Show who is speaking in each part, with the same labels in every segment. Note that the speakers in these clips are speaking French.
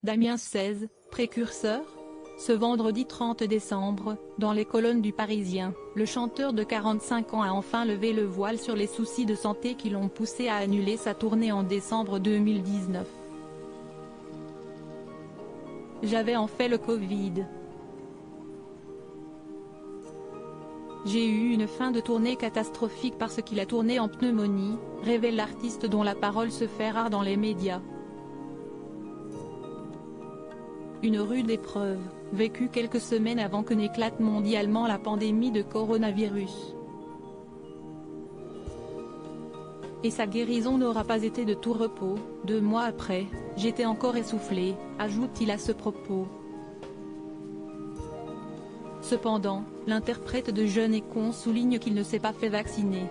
Speaker 1: Damien 16, précurseur? Ce vendredi 30 décembre, dans les colonnes du Parisien, le chanteur de 45 ans a enfin levé le voile sur les soucis de santé qui l'ont poussé à annuler sa tournée en décembre 2019. J'avais en fait le Covid. J'ai eu une fin de tournée catastrophique parce qu'il a tourné en pneumonie, révèle l'artiste dont la parole se fait rare dans les médias. Une rude épreuve, vécue quelques semaines avant que n'éclate mondialement la pandémie de coronavirus. Et sa guérison n'aura pas été de tout repos. 2 mois après, j'étais encore essoufflé, ajoute-t-il à ce propos. Cependant, l'interprète de Jeune et Con souligne qu'il ne s'est pas fait vacciner.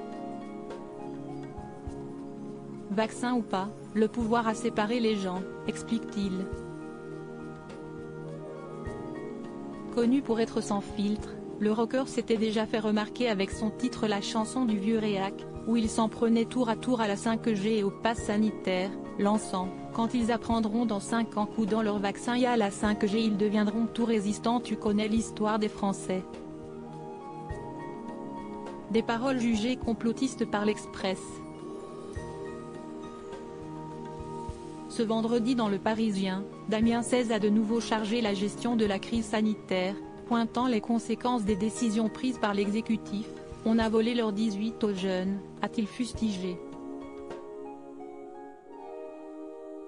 Speaker 1: Vaccin ou pas, le pouvoir a séparé les gens, explique-t-il. Connu pour être sans filtre, le rocker s'était déjà fait remarquer avec son titre La chanson du vieux réac, où il s'en prenait tour à tour à la 5G et au pass sanitaire, lançant « Quand ils apprendront dans 5 ans qu'oudant leur vaccin y a la 5G ils deviendront tout résistants ». Tu connais l'histoire des Français. Des paroles jugées complotistes par l'Express. Ce vendredi dans Le Parisien, Damien 16 a de nouveau chargé la gestion de la crise sanitaire, pointant les conséquences des décisions prises par l'exécutif. On a volé leurs 18 aux jeunes, a-t-il fustigé.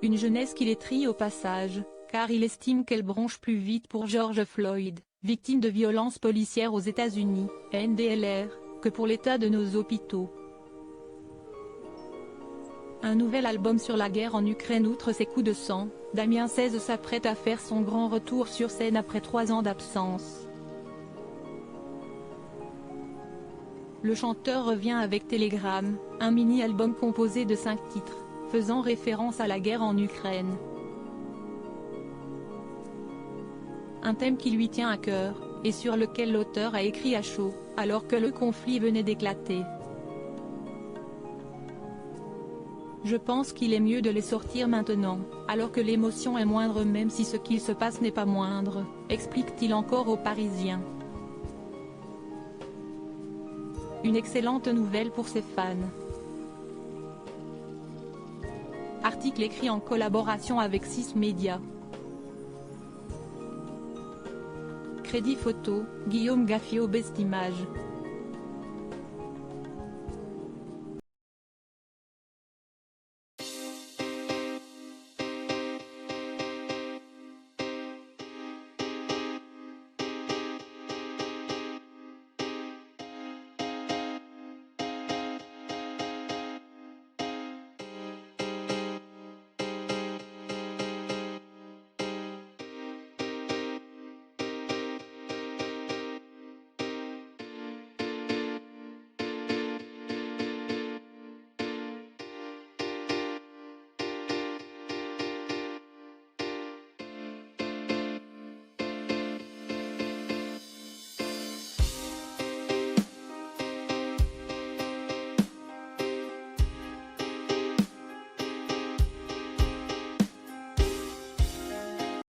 Speaker 1: Une jeunesse qu'il étrille au passage, car il estime qu'elle bronche plus vite pour George Floyd, victime de violences policières aux États-Unis, NDLR, que pour l'état de nos hôpitaux. Un nouvel album sur la guerre en Ukraine. Outre ses coups de sang, Damien 16 s'apprête à faire son grand retour sur scène après 3 ans d'absence. Le chanteur revient avec Telegram, un mini-album composé de 5 titres, faisant référence à la guerre en Ukraine. Un thème qui lui tient à cœur, et sur lequel l'auteur a écrit à chaud, alors que le conflit venait d'éclater. Je pense qu'il est mieux de les sortir maintenant, alors que l'émotion est moindre même si ce qu'il se passe n'est pas moindre, explique-t-il encore aux Parisiens. Une excellente nouvelle pour ses fans. Article écrit en collaboration avec 6 médias. Crédit photo, Guillaume Gaffio. Best Image.